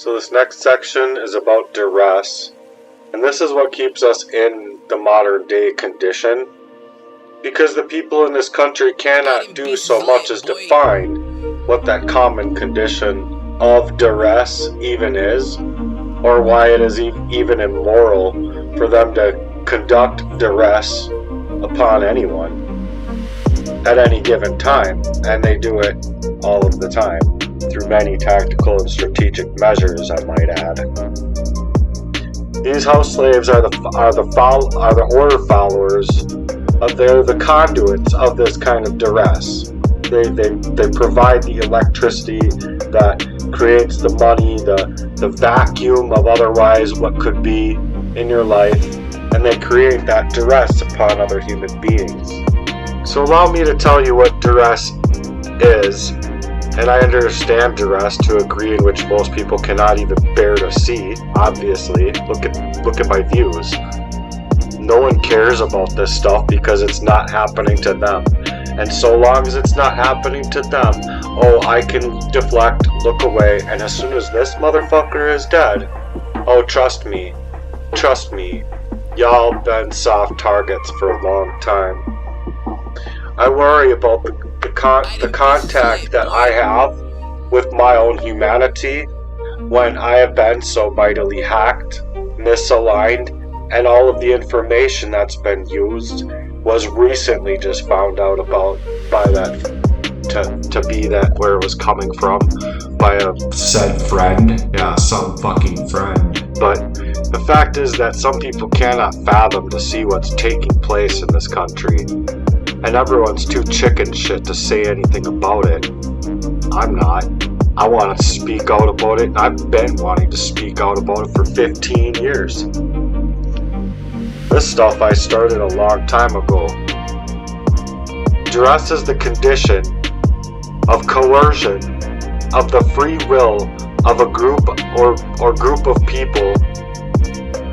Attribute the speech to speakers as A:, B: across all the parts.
A: So this next section is about duress, and this is what keeps us in the modern day condition, because the people in this country cannot do so much as define what that common condition of duress even is, or why it is even immoral for them to conduct duress upon anyone at any given time, and they do it all of the time through many tactical and strategic measures, I might add. These house slaves are the order followers. They're the conduits of this kind of duress. They provide the electricity that creates the money, the vacuum of otherwise what could be in your life, and they create that duress upon other human beings. So allow me to tell you what duress is, and I understand duress to a degree in which most people cannot even bear to see. Obviously, look at my views. No one cares about this stuff because it's not happening to them. And so long as it's not happening to them, oh, I can deflect, look away, and as soon as this motherfucker is dead, oh, trust me, y'all been soft targets for a long time. I worry about the contact that I have with my own humanity when I have been so mightily hacked, misaligned, and all of the information that's been used was recently just found out about by that, to be that where it was coming from, by a said friend. Yeah, some fucking friend. But the fact is that some people cannot fathom to see what's taking place in this country, and everyone's too chicken shit to say anything about it. I'm not. I want to speak out about it, and I've been wanting to speak out about it for 15 years. This stuff I started a long time ago. Duress is the condition of coercion of the free will of a group or group of people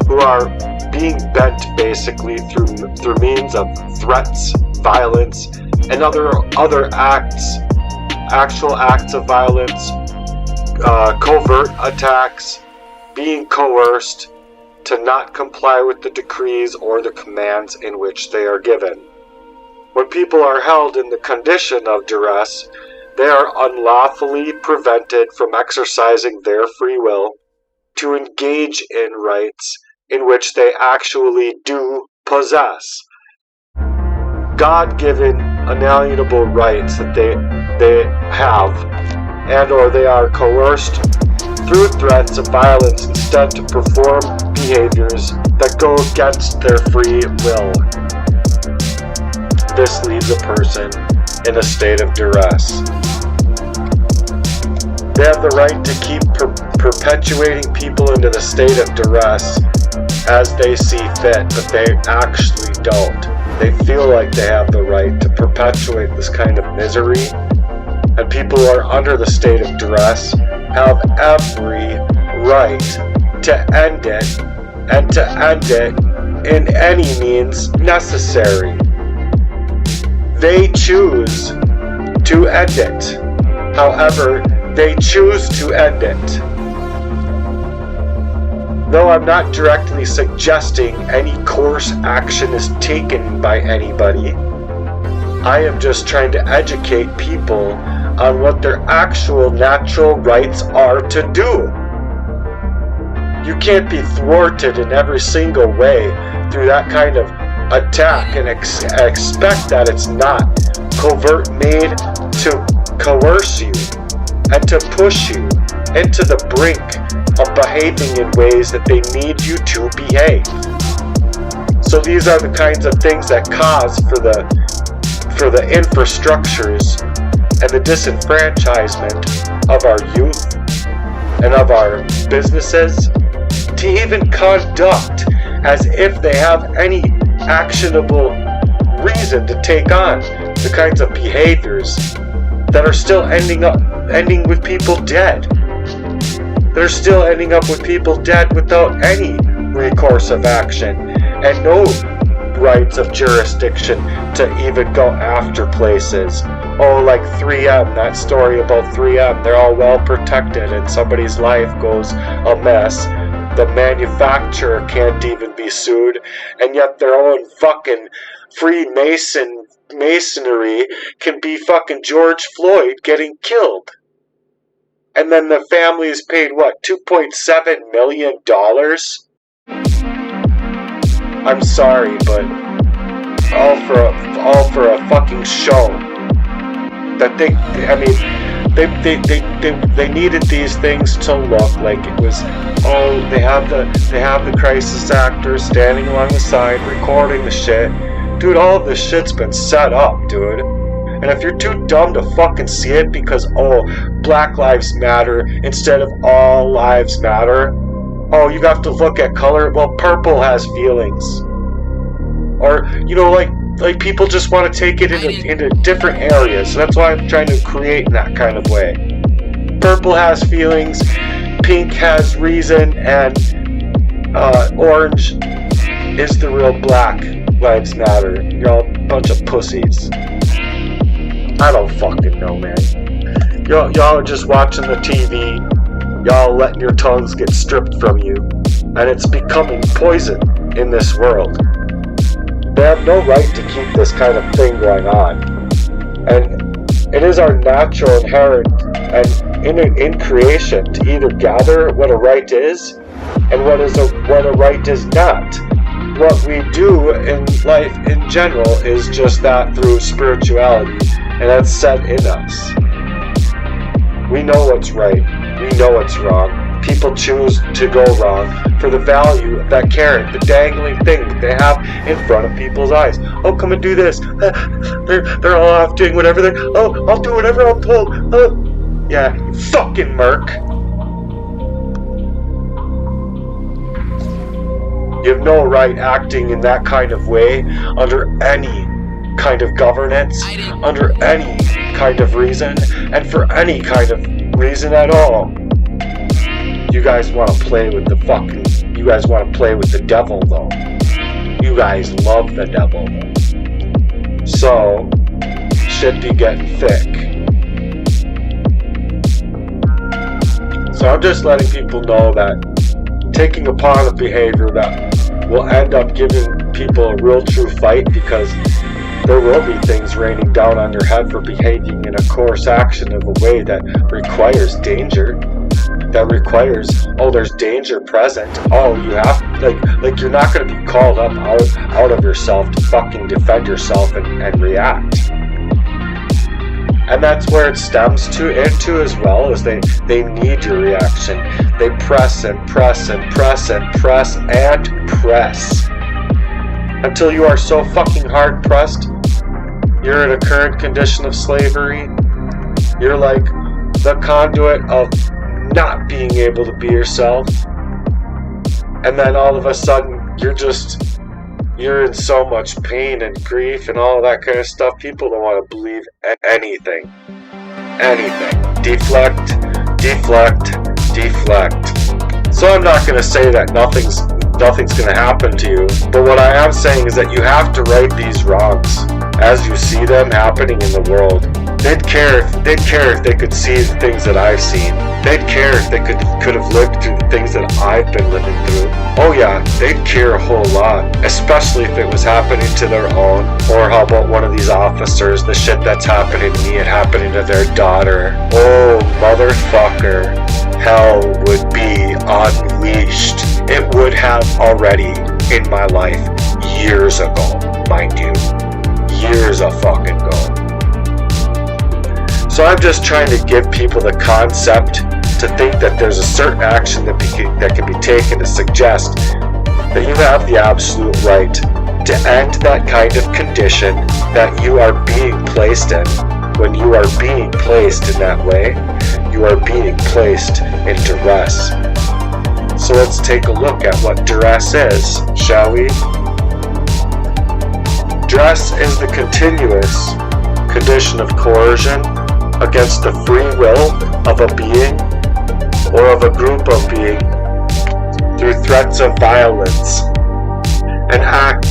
A: who are being bent basically through means of threats, violence, and other acts, actual acts of violence, covert attacks, being coerced to not comply with the decrees or the commands in which they are given. When people are held in the condition of duress, they are unlawfully prevented from exercising their free will to engage in rights in which they actually do possess. God-given unalienable rights that they have, and or they are coerced through threats of violence instead to perform behaviors that go against their free will. This leaves a person in a state of duress. They have the right to keep perpetuating people into the state of duress as they see fit, but they actually don't. They feel like they have the right to perpetuate this kind of misery, and people who are under the state of duress have every right to end it, and to end it in any means necessary. They choose to end it. However, they choose to end it. Though I'm not directly suggesting any course action is taken by anybody, I am just trying to educate people on what their actual natural rights are to do. You can't be thwarted in every single way through that kind of attack and expect that it's not covert made to coerce you and to push you into the brink of behaving in ways that they need you to behave. So these are the kinds of things that cause for the infrastructures and the disenfranchisement of our youth and of our businesses to even conduct as if they have any actionable reason to take on the kinds of behaviors that are still ending with people dead. They're still ending up with people dead without any recourse of action and no rights of jurisdiction to even go after places Oh, like 3M, that story about 3M, they're all well protected and somebody's life goes amiss. The manufacturer can't even be sued, and yet their own fucking Freemasonry can be fucking George Floyd getting killed. And then the family is paid, what, $2.7 million? I'm sorry, but all for a fucking show. That they needed these things to look like it was, oh, they have the crisis actors standing along the side recording the shit. Dude, all of this shit's been set up, dude. And if you're too dumb to fucking see it because, oh, Black Lives Matter instead of All Lives Matter, oh, you have to look at color. Well, purple has feelings. Or, you know, like people just want to take it into different areas. So that's why I'm trying to create in that kind of way. Purple has feelings, pink has reason, and orange is the real Black Lives Matter. You're all a bunch of pussies. I don't fucking know, man. Y'all are just watching the TV. Y'all letting your tongues get stripped from you. And it's becoming poison in this world. They have no right to keep this kind of thing going on. And it is our natural, inherent, and in creation to either gather what a right is and what a right is not. What we do in life in general is just that through spirituality, and that's set in us. We know what's right. We know what's wrong. People choose to go wrong for the value of that carrot, the dangling thing that they have in front of people's eyes. Oh, come and do this. They're all off doing whatever I'll do whatever I'm told. Yeah, fucking merc. You have no right acting in that kind of way under any kind of governance, under any kind of reason, and for any kind of reason at all. You guys want to play with the devil, though. You guys love the devil, though. So, shit be getting thick. So I'm just letting people know that taking upon a behavior that will end up giving people a real true fight, because there will be things raining down on your head for behaving in a course action of a way that requires danger. That requires, oh, there's danger present. Oh, you have, like you're not going to be called up out of yourself to fucking defend yourself and react. And that's where it stems into as well, is they need your reaction. They press and press and press and press and press until you are so fucking hard pressed. You're in a current condition of slavery. You're like the conduit of not being able to be yourself, and then all of a sudden you're in so much pain and grief and all that kind of stuff. People don't want to believe anything. Deflect. So I'm not going to say that nothing's going to happen to you, but what I am saying is that you have to right these wrongs as you see them happening in the world. They'd care if they could see the things that I've seen. They'd care if they could have lived through the things that I've been living through. Oh yeah, they'd care a whole lot, especially if it was happening to their own. Or how about one of these officers, the shit that's happening to me and happening to their daughter. Oh, motherfucker. Hell would be unleashed. It would have already in my life years ago, mind you. Years a fucking ago. So I'm just trying to give people the concept to think that there's a certain action that can be taken to suggest that you have the absolute right to end that kind of condition that you are being placed in. When you are being placed in that way, you are being placed in duress. So let's take a look at what duress is, shall we? Duress is the continuous condition of coercion against the free will of a being or of a group of beings through threats of violence, an act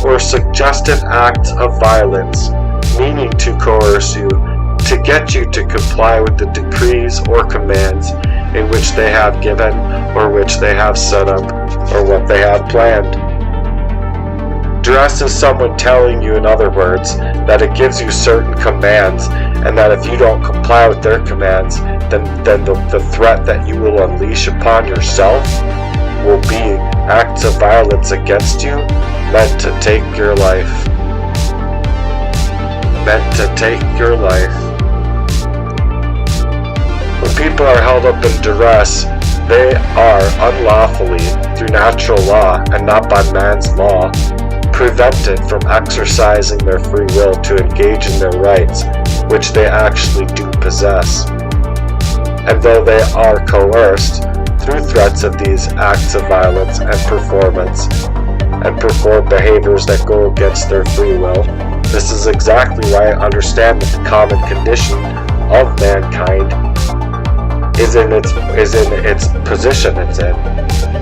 A: or suggestive acts of violence, meaning to coerce you, to get you to comply with the decrees or commands in which they have given, or which they have set up, or what they have planned. Duress is someone telling you, in other words, that it gives you certain commands, and that if you don't comply with their commands, then the threat that you will unleash upon yourself will be acts of violence against you, meant to take your life. Meant to take your life. When people are held up in duress, they are unlawfully, through natural law and not by man's law, prevented from exercising their free will to engage in their rights, which they actually do possess. And though they are coerced through threats of these acts of violence and performance, and perform behaviors that go against their free will, this is exactly why I understand that the common condition of mankind is in its position it's in.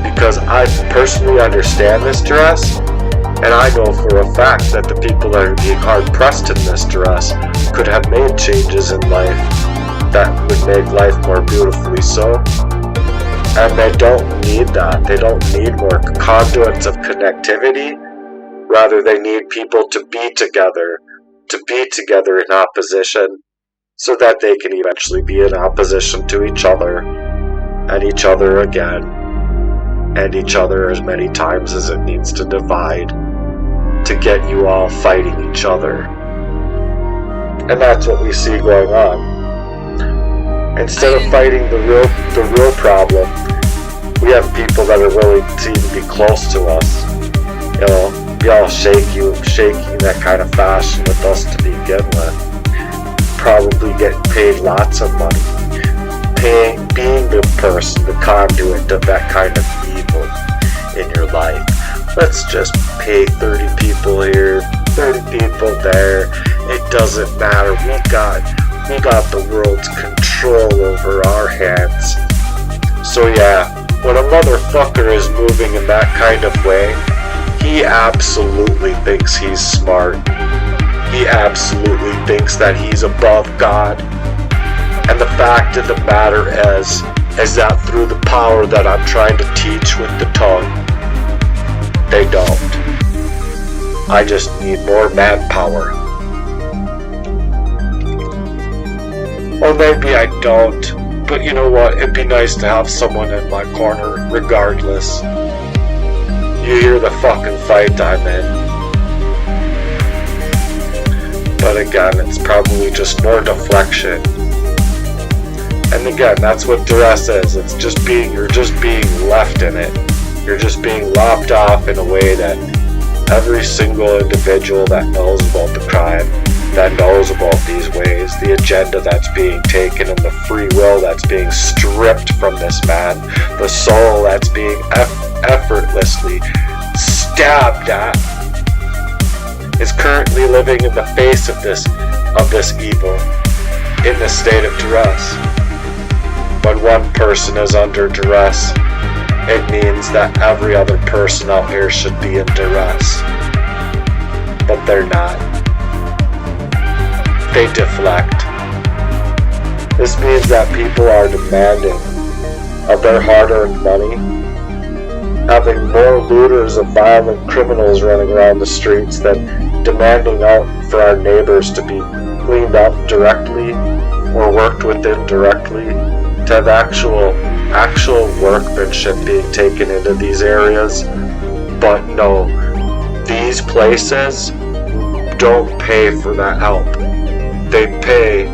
A: Because I personally understand this duress, and I know for a fact that the people that are being hard-pressed in this duress could have made changes in life that would make life more beautifully so. And they don't need that. They don't need more conduits of connectivity. Rather, they need people to be together in opposition, so that they can eventually be in opposition to each other, and each other again, and each other as many times as it needs to divide, to get you all fighting each other. And that's what we see going on. Instead of fighting the real problem, we have people that are willing to even be close to us. You know, be all shaky in that kind of fashion with us to begin with. Probably getting paid lots of money. Being the person, the conduit of that kind of evil in your life. Let's just pay 30 people here, 30 people there. It doesn't matter. We got the world's control over our hands. So yeah, when a motherfucker is moving in that kind of way, he absolutely thinks he's smart. He absolutely thinks that he's above God. And the fact of the matter is that through the power that I'm trying to teach with the tongue, they don't. I just need more manpower. Or maybe I don't, but you know what, it'd be nice to have someone in my corner regardless. You hear the fucking fight I'm in. But again, it's probably just more deflection. And again, that's what duress is. It's just you're just being left in it. You're just being lopped off in a way that every single individual that knows about the crime, that knows about these ways, the agenda that's being taken and the free will that's being stripped from this man, the soul that's being effortlessly stabbed at, is currently living in the face of this evil, in this state of duress. When one person is under duress, it means that every other person out here should be in duress. But they're not. They deflect. This means that people are demanding of their hard-earned money, having more looters of violent criminals running around the streets than demanding out for our neighbors to be cleaned up directly or worked with indirectly, to have actual workmanship being taken into these areas. But no, these places don't pay for that help. They pay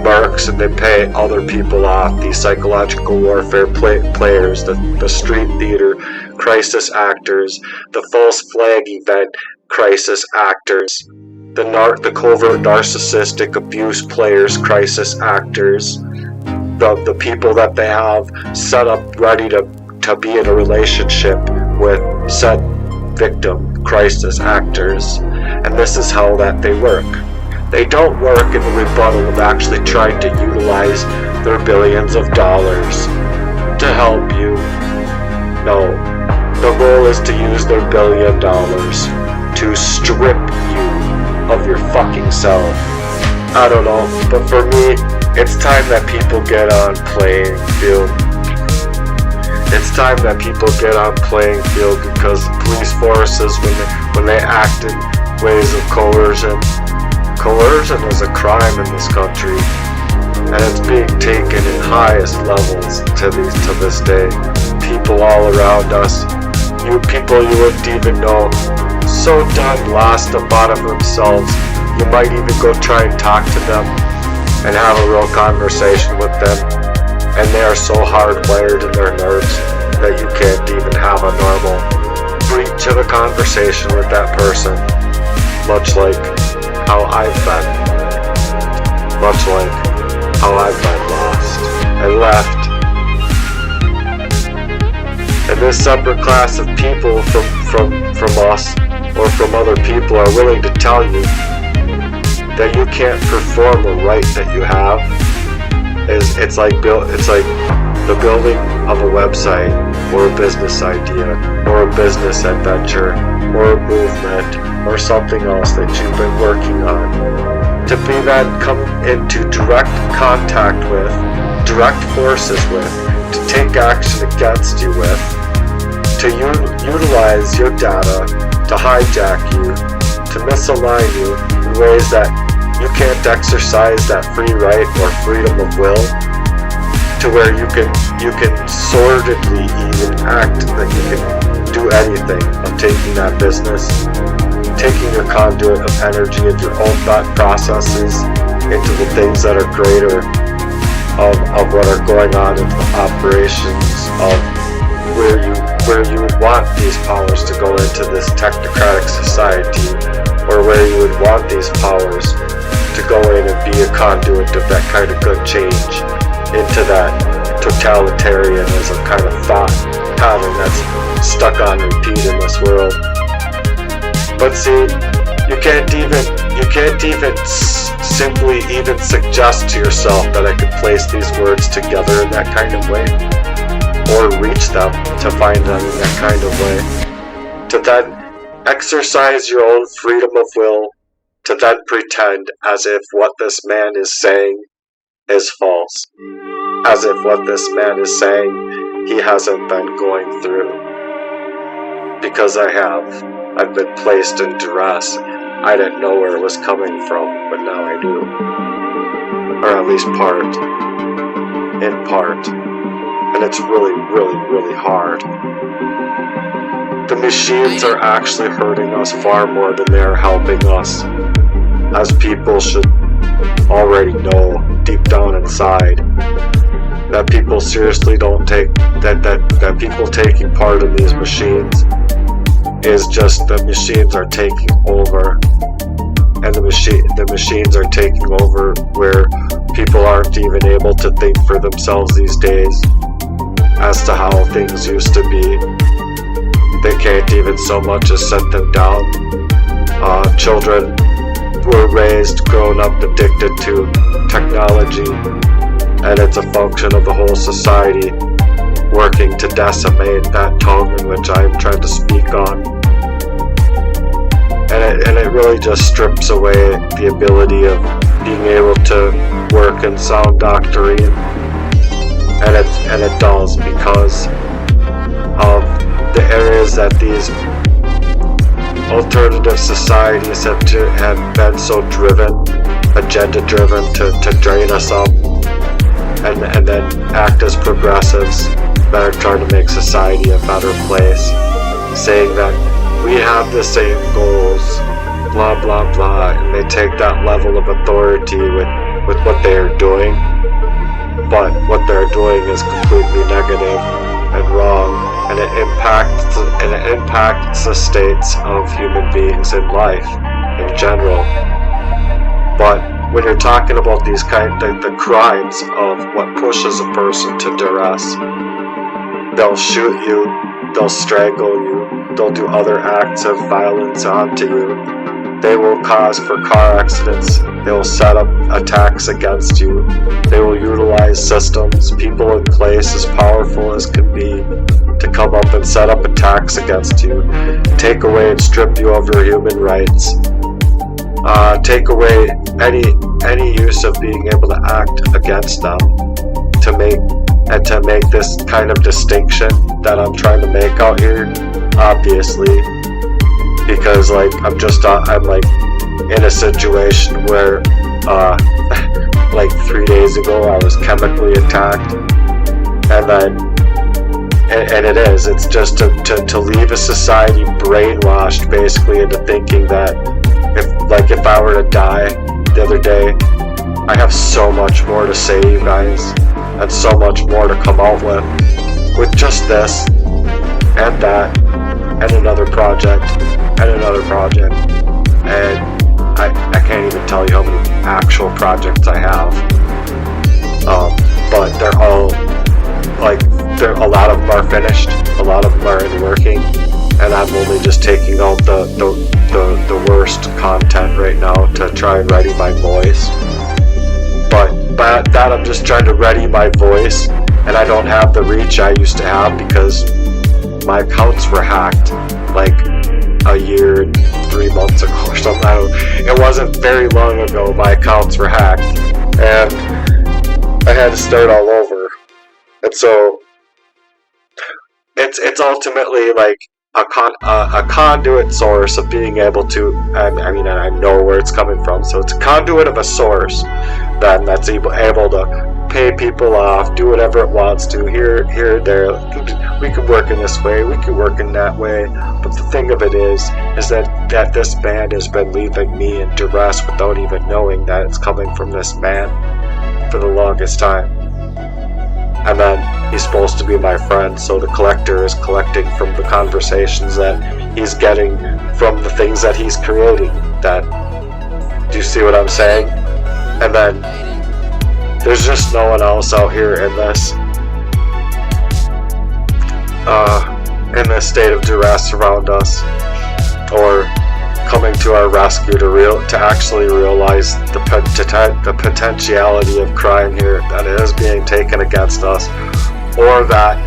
A: mercs and they pay other people off, these psychological warfare players, the street theater crisis actors, the false flag event crisis actors, the covert narcissistic abuse players crisis actors, the people that they have set up ready to be in a relationship with said victim crisis actors. And this is how that they work. They don't work in the rebuttal of actually trying to utilize their billions of dollars to help you. No, the goal is to use their $1 billion to strip you of your fucking self. I don't know, but for me, it's time that people get on playing field. It's time that people get on playing field, because police forces, when they act in ways of coercion is a crime in this country, and it's being taken in highest levels to this day. People all around us, people you wouldn't even know, so done lost about of themselves. You might even go try and talk to them and have a real conversation with them, and they are so hardwired in their nerves that you can't even have a normal breach of a conversation with that person. Much like how I've been. Much like how I've been lost and left. And this separate class of people from us or from other people are willing to tell you that you can't perform a right that you have. It's like the building of a website, or a business idea, or a business adventure, or a movement, or something else that you've been working on. To be then come into direct contact with, direct forces with, to take action against you with, to utilize your data, to hijack you, to misalign you in ways that you can't exercise that free right or freedom of will, to where you can sordidly even act that you can do anything of taking that business, taking your conduit of energy of your own thought processes into the things that are greater of what are going on in the operations of where you would want these powers to go into this technocratic society, or where you would want these powers to go in and be a conduit of that kind of good change into that totalitarianism kind of thought pattern that's stuck on repeat in this world. But see, you can't even simply even suggest to yourself that I could place these words together in that kind of way, or reach them to find them in that kind of way, to then exercise your own freedom of will, to then pretend as if what this man is saying is false, as if what this man is saying he hasn't been going through. Because I've been placed in duress. I didn't know where it was coming from, but now I do. Or at least in part. And it's really, really, really hard. The machines are actually hurting us far more than they are helping us, as people should already know deep down inside. That people seriously don't take that people taking part in these machines is just the machines are taking over, and the machines are taking over where people aren't even able to think for themselves these days as to how things used to be. They can't even so much as set them down. Children were raised, grown up, addicted to technology, and it's a function of the whole society working to decimate that tone in which I'm trying to speak on. And it really just strips away the ability of being able to work in sound doctrine, and it does, because of the areas that these alternative societies have been so driven, agenda driven, to drain us up, and then act as progressives that are trying to make society a better place, saying that we have the same goals, blah blah blah, and they take that level of authority with what they are doing, but what they're doing is completely negative and wrong, and it impacts the states of human beings in life in general. But when you're talking about these the crimes of what pushes a person to duress, they'll shoot you, they'll strangle you, they'll do other acts of violence onto you. They will cause for car accidents. They will set up attacks against you. They will utilize systems, people in place as powerful as can be, to come up and set up attacks against you, take away and strip you of your human rights, take away any use of being able to act against them, to make this kind of distinction that I'm trying to make out here, obviously, because like I'm like in a situation where like 3 days ago I was chemically attacked, and it's just to leave a society brainwashed basically into thinking that if I were to die the other day, I have so much more to say, you guys, and so much more to come out with just this and that and another project and another project, and I can't even tell you how many actual projects I have, but they're all like, a lot of them are finished, a lot of them are in working, and I'm only just taking out the worst content right now to try and ready my voice. But by that, I'm just trying to ready my voice, and I don't have the reach I used to have because my accounts were hacked like a year and 3 months ago or something. It wasn't very long ago my accounts were hacked, and I had to start all over. And so it's ultimately like a conduit source of being able to, I mean, and I know where it's coming from, so it's a conduit of a source then that's able to pay people off, do whatever it wants to, here, there. We could work in this way, we could work in that way, but the thing of it is that this man has been leaving me in duress without even knowing that it's coming from this man for the longest time. And then he's supposed to be my friend, so the collector is collecting from the conversations that he's getting from the things that he's creating. Do you see what I'm saying? And then there's just no one else out here in this state of duress around us, or coming to our rescue to actually realize the potentiality of crime here that is being taken against us, or that,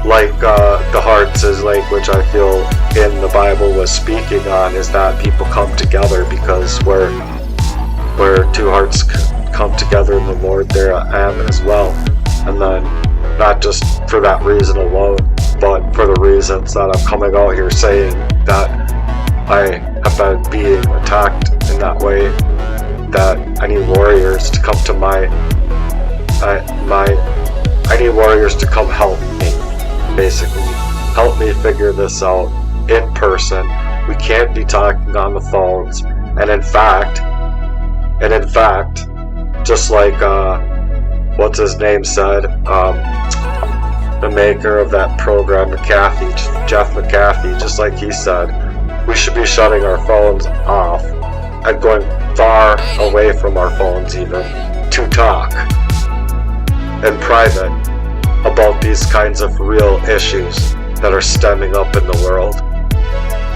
A: like the hearts is language I feel in the Bible was speaking on, is that people come together, because where two hearts come together in the Lord, there I am as well. And then not just for that reason alone, but for the reasons that I'm coming out here saying that I have been being attacked in that way, that I need warriors to come to I need warriors to come help me, basically. Help me figure this out in person. We can't be talking on the phones. And in fact, just like, what's his name said, the maker of that program, Jeff McAfee, just like he said, we should be shutting our phones off and going far away from our phones even to talk in private about these kinds of real issues that are stemming up in the world.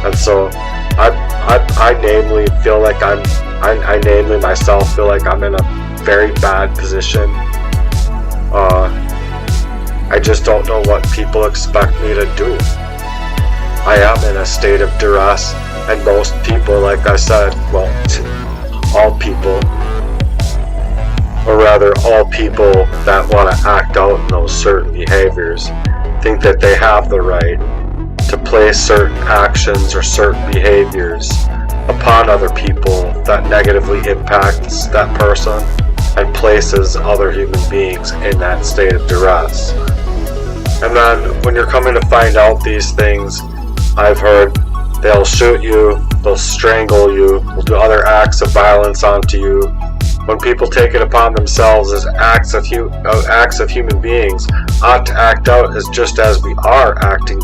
A: And so I namely feel like I namely myself feel like I'm in a very bad position. I just don't know what people expect me to do. I am in a state of duress, and most people, like I said, well, all people, or rather all people that want to act out in those certain behaviors, think that they have the right to place certain actions or certain behaviors upon other people that negatively impacts that person and places other human beings in that state of duress. And then when you're coming to find out these things, I've heard they'll shoot you, they'll strangle you, they'll do other acts of violence onto you. When people take it upon themselves as acts of human beings ought to act out as just as we are acting,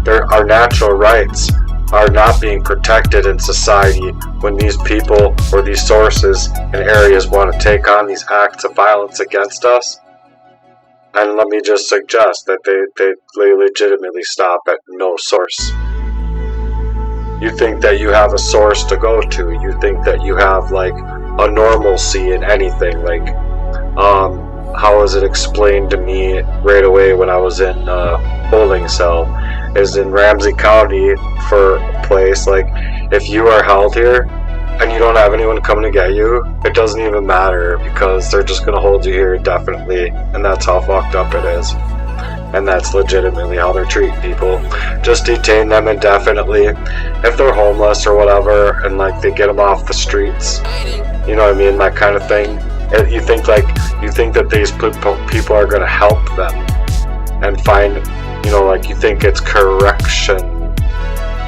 A: our natural rights are not being protected in society when these people or these sources and areas want to take on these acts of violence against us. And let me just suggest that they legitimately stop at no source. You think that you have a source to go to. You think that you have like a normalcy in anything. Like, how was it explained to me right away when I was in holding cell? Is in Ramsey County for a place, like, if you are held here, and you don't have anyone coming to get you, it doesn't even matter, because they're just going to hold you here indefinitely, and that's how fucked up it is. And that's legitimately how they're treating people. Just detain them indefinitely. If they're homeless or whatever, and like they get them off the streets, you know what I mean, that kind of thing. You think that these people are going to help them and find, you know, like you think it's correction.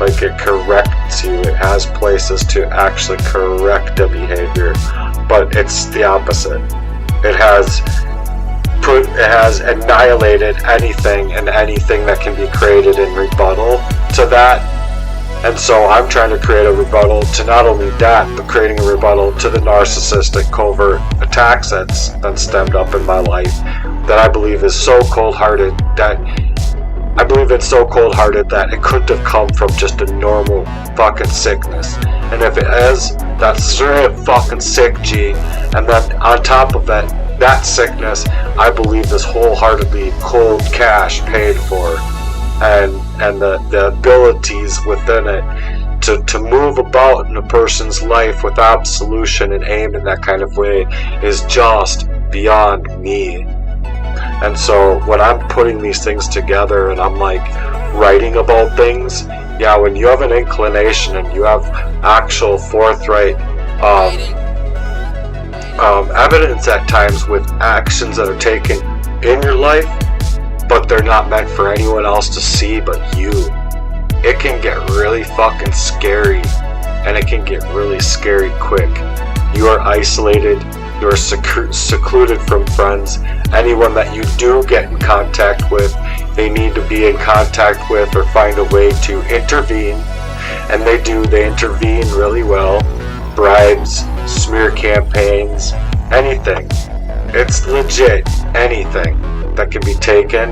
A: Like it corrects you, it has places to actually correct the behavior, but it's the opposite. It has annihilated anything and anything that can be created in rebuttal to that. And so I'm trying to create a rebuttal to not only that, but creating a rebuttal to the narcissistic covert attacks that's stemmed up in my life, that I believe is so cold-hearted that it couldn't have come from just a normal fucking sickness. And if it is, that's straight fucking sick, G. And then on top of it, that sickness, I believe, is wholeheartedly cold cash paid for. And the abilities within it to move about in a person's life with absolution and aim in that kind of way is just beyond me. And so when I'm putting these things together and I'm like writing about things, yeah, when you have an inclination and you have actual forthright evidence at times with actions that are taken in your life, but they're not meant for anyone else to see but you, it can get really fucking scary, and it can get really scary quick. You are isolated, you are secluded from friends. Anyone that you do get in contact with, they need to be in contact with or find a way to intervene, and they intervene really well. Bribes, smear campaigns, anything. It's legit anything that can be taken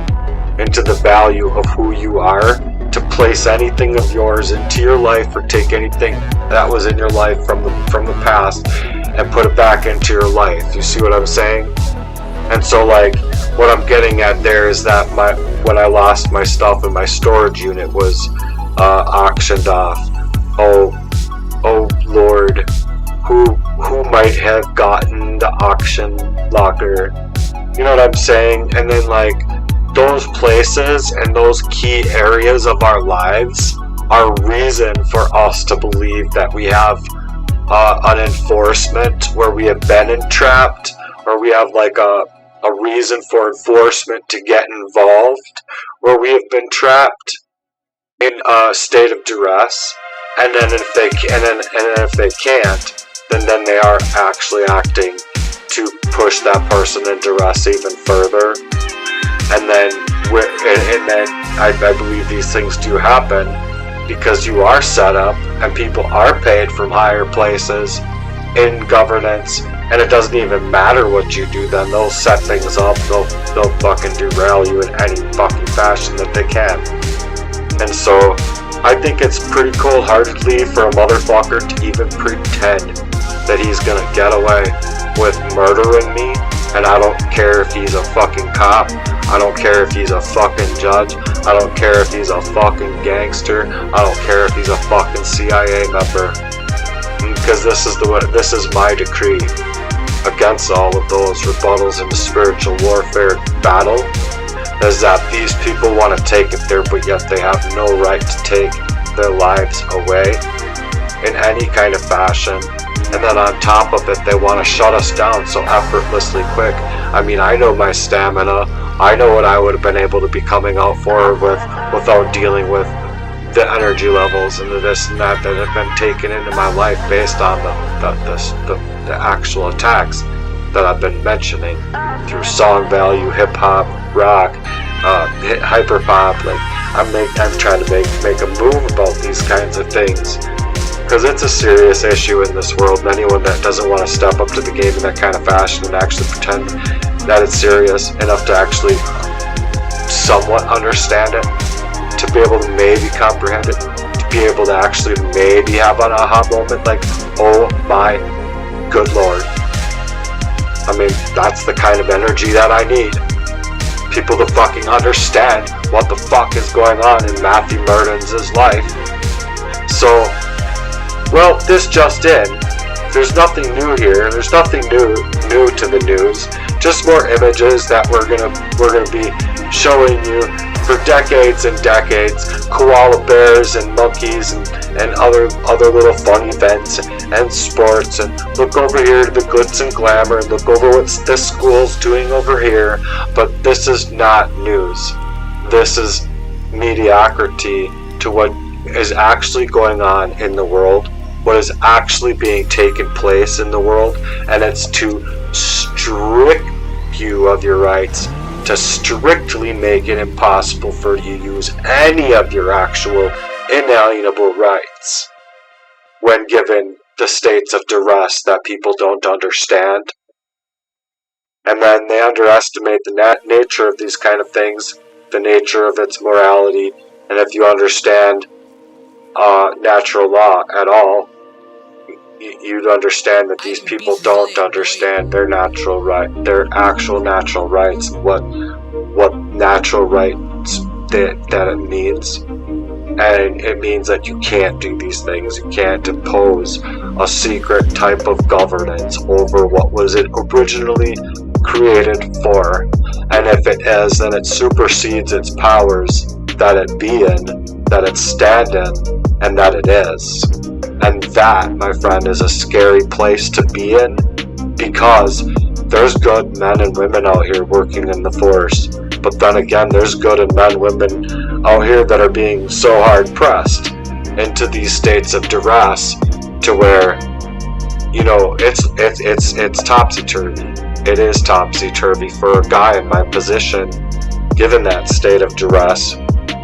A: into the value of who you are, to place anything of yours into your life, or take anything that was in your life from the past and put it back into your life. You see what I'm saying? And so like what I'm getting at there is that when I lost my stuff in my storage unit was auctioned off. Oh Lord, who might have gotten the auction locker? You know what I'm saying? And then like those places and those key areas of our lives are reason for us to believe that we have an enforcement where we have been entrapped, or we have like a reason for enforcement to get involved, where we have been trapped in a state of duress, and then if they can't, then they are actually acting to push that person in duress even further. And then I believe these things do happen because you are set up and people are paid from higher places in governance, and it doesn't even matter what you do then. They'll set things up, they'll fucking derail you in any fucking fashion that they can. And so I think it's pretty cold-heartedly for a motherfucker to even pretend that he's gonna get away with murdering me. And I don't care if he's a fucking cop, I don't care if he's a fucking judge, I don't care if he's a fucking gangster, I don't care if he's a fucking CIA member, because this is my decree against all of those rebuttals in the spiritual warfare battle, is that these people want to take it there, but yet they have no right to take their lives away in any kind of fashion. And then on top of it, they want to shut us down so effortlessly quick. I mean, I know my stamina. I know what I would have been able to be coming out forward with without dealing with the energy levels and the this and that have been taken into my life based on the actual attacks that I've been mentioning through song value, hip hop, rock, hyper pop. Like I'm trying to make a move about these kinds of things. Because it's a serious issue in this world, and anyone that doesn't want to step up to the game in that kind of fashion and actually pretend that it's serious enough to actually somewhat understand it, to be able to maybe comprehend it, to be able to actually maybe have an aha moment like, oh my good Lord. I mean, that's the kind of energy that I need. People to fucking understand what the fuck is going on in Matthew Murden's life. So, well, this just in, There's nothing new here. There's nothing new to the news. Just more images that we're gonna be showing you for decades and decades. Koala bears and monkeys and other little fun events and sports. And look over here to the glitz and glamour. And look over what this school's doing over here. But this is not news. This is mediocrity to what is actually going on in the world, what is actually being taken place in the world, and it's to strip you of your rights, to strictly make it impossible for you to use any of your actual inalienable rights when given the states of duress that people don't understand. And then they underestimate the nature of these kind of things, the nature of its morality, and if you understand natural law at all, you'd understand that these people don't understand their actual natural rights, what natural rights that it means. And it means that you can't do these things. You can't impose a secret type of governance over what was it originally created for. And if it is, then it supersedes its powers that it be in, that it stand in, and that it is. And that, my friend, is a scary place to be in, because there's good men and women out here working in the force, but then again, there's good men and women out here that are being so hard pressed into these states of duress to where, you know, it's topsy-turvy. It is topsy-turvy for a guy in my position, given that state of duress,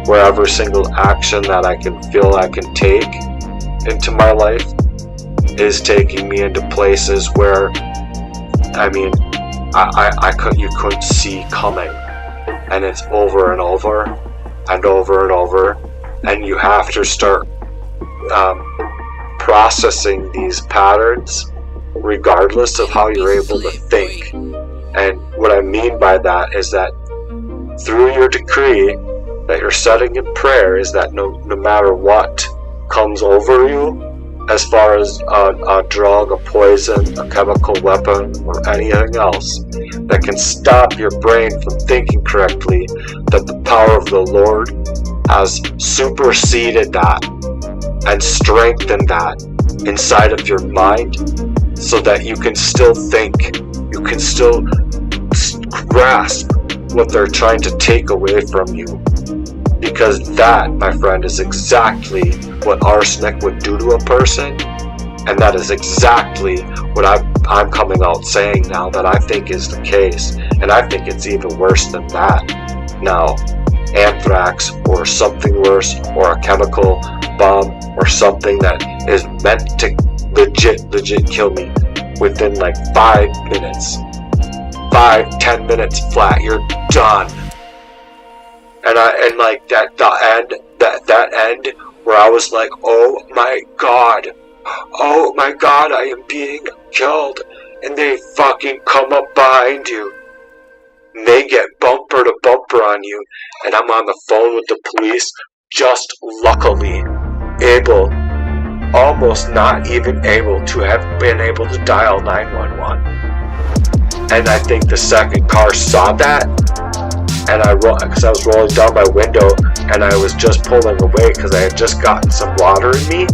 A: where every single action that I can feel I can take into my life is taking me into places where, I mean, you couldn't see coming, and it's over and over and over and over, and you have to start processing these patterns regardless of how you're able to think. And what I mean by that is that through your decree that you're setting in prayer is that no matter what comes over you, as far as a drug, a poison, a chemical weapon, or anything else that can stop your brain from thinking correctly, that the power of the Lord has superseded that and strengthened that inside of your mind, so that you can still think, you can still grasp what they're trying to take away from you. Because that, my friend, is exactly what arsenic would do to a person, and that is exactly what I'm coming out saying now that I think is the case, and I think it's even worse than that now. Anthrax, or something worse, or a chemical bomb, or something that is meant to legit kill me within like 5 minutes. 5-10 minutes flat, you're done. And like that end where I was like, oh my god, I am being killed, and they fucking come up behind you, and they get bumper to bumper on you, and I'm on the phone with the police, just luckily able, almost not even able to have been able to dial 911. And I think the second car saw that, and because I was rolling down my window, and I was just pulling away because I had just gotten some water in me.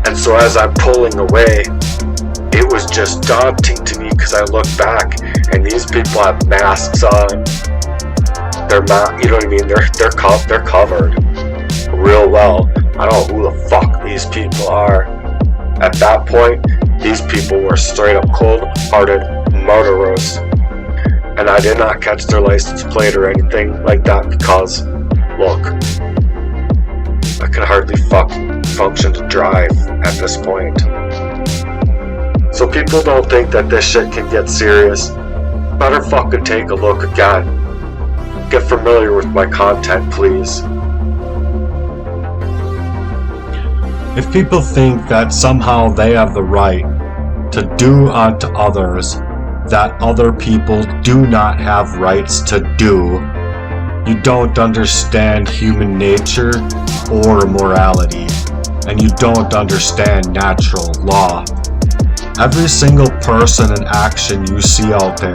A: And so as I'm pulling away, it was just daunting to me, because I look back and these people have masks on. They're not, you know what I mean? They're covered real well. I don't know who the fuck these people are. At that point, these people were straight up cold-hearted murderers. And I did not catch their license plate or anything like that, because, look, I can hardly function to drive at this point. So people don't think that this shit can get serious. Better fucking take a look again. Get familiar with my content, please. If people think that somehow they have the right to do unto others that other people do not have rights to do, you don't understand human nature or morality. and you don't understand natural law. Every single person and action you see out there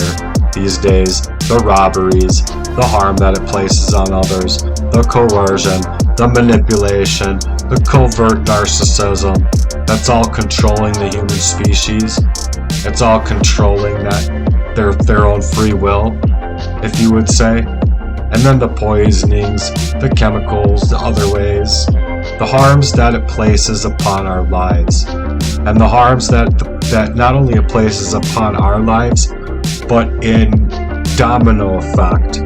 A: these days, the robberies, the harm that it places on others, the coercion, the manipulation, the covert narcissism, that's all controlling the human species. It's all controlling their own free will, if you would say. And then the poisonings, the chemicals, the other ways, the harms that it places upon our lives, and the harms that not only it places upon our lives, but in domino effect,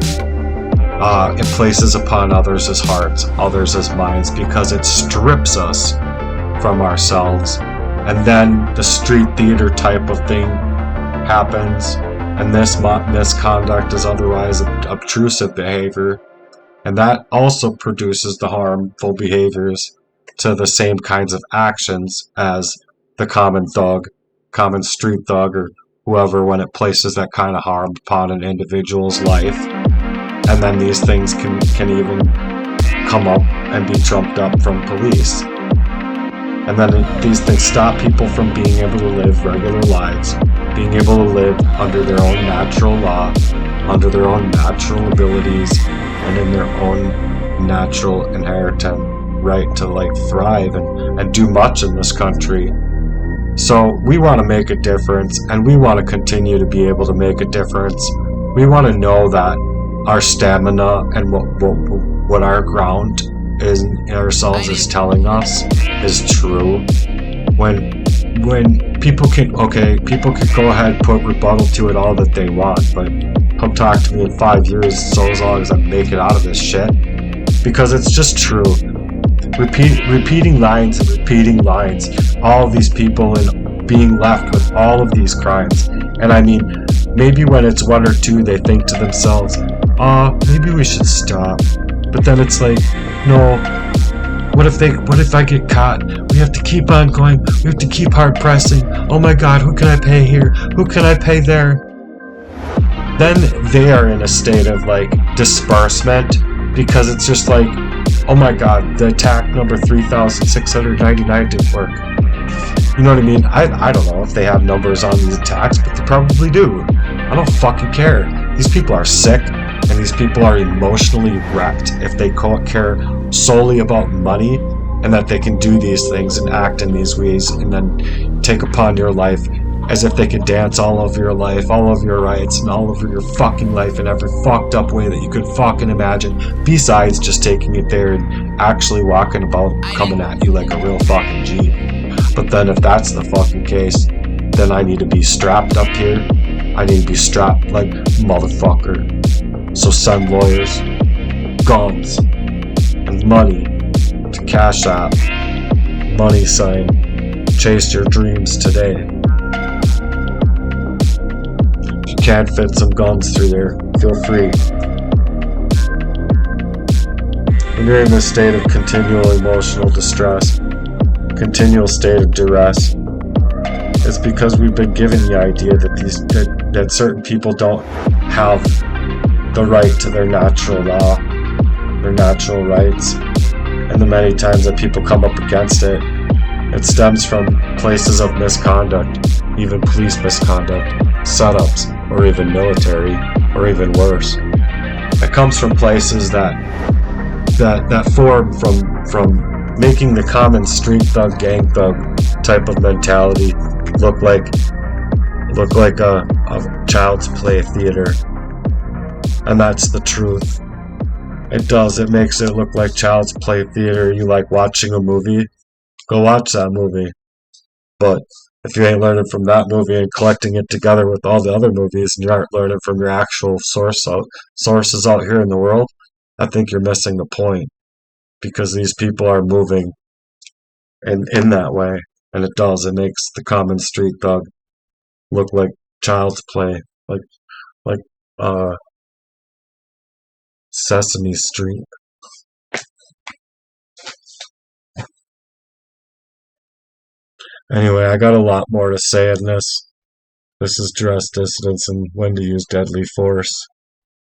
A: it places upon others as hearts, others as minds, because it strips us from ourselves. And then the street theater type of thing happens, and this misconduct is otherwise obtrusive behavior, and that also produces the harmful behaviors to the same kinds of actions as the common thug, common street thug, or whoever, when it places that kind of harm upon an individual's life. And then these things can even come up and be trumped up from police. And then these things stop people from being able to live regular lives, being able to live under their own natural law, under their own natural abilities, and in their own natural inherent right to thrive and do much in this country. So we want to make a difference, and we want to continue to be able to make a difference. We want to know that our stamina and what our ground in ourselves is telling us is true. When people can go ahead and put rebuttal to it all that they want, but come talk to me in 5 years, so as long as I make it out of this shit, because it's just true. Repeating lines and repeating lines, all of these people and being left with all of these crimes. And I mean, maybe when it's one or two, they think to themselves, maybe we should stop. But then it's like, no, what if I get caught? We have to keep on going. We have to keep hard pressing. Oh my God, who can I pay here? Who can I pay there? Then they are in a state of disbursement, because it's just like, oh my God, the attack number 3,699 didn't work. You know what I mean? I don't know if they have numbers on these attacks, but they probably do. I don't fucking care. These people are sick, and these people are emotionally wrecked if they care solely about money, and that they can do these things and act in these ways and then take upon your life as if they could dance all over your life, all over your rights, and all over your fucking life in every fucked up way that you could fucking imagine, besides just taking it there and actually walking about coming at you like a real fucking G. But then if that's the fucking case, then I need to be strapped up here. I need to be strapped like motherfucker. So send lawyers, guns, and money to Cash App, money sign, Chase Your Dreams Today. If you can't fit some guns through there, feel free. When you're in this state of continual emotional distress, continual state of duress, it's because we've been given the idea that certain people don't have the right to their natural law, their natural rights, and the many times that people come up against it, it stems from places of misconduct, even police misconduct, setups, or even military, or even worse. It comes from places that form from making the common street thug, gang thug type of mentality look like a child's play theater. And that's the truth. It does. It makes it look like child's play theater. You like watching a movie? Go watch that movie. But if you ain't learning from that movie and collecting it together with all the other movies, and you aren't learning from your actual sources out here in the world, I think you're missing the point. Because these people are moving in that way. And it does. It makes the common street thug look like child's play. Like Sesame Street. Anyway, I got a lot more to say in this. This is Duress Dissidents and when to use deadly force.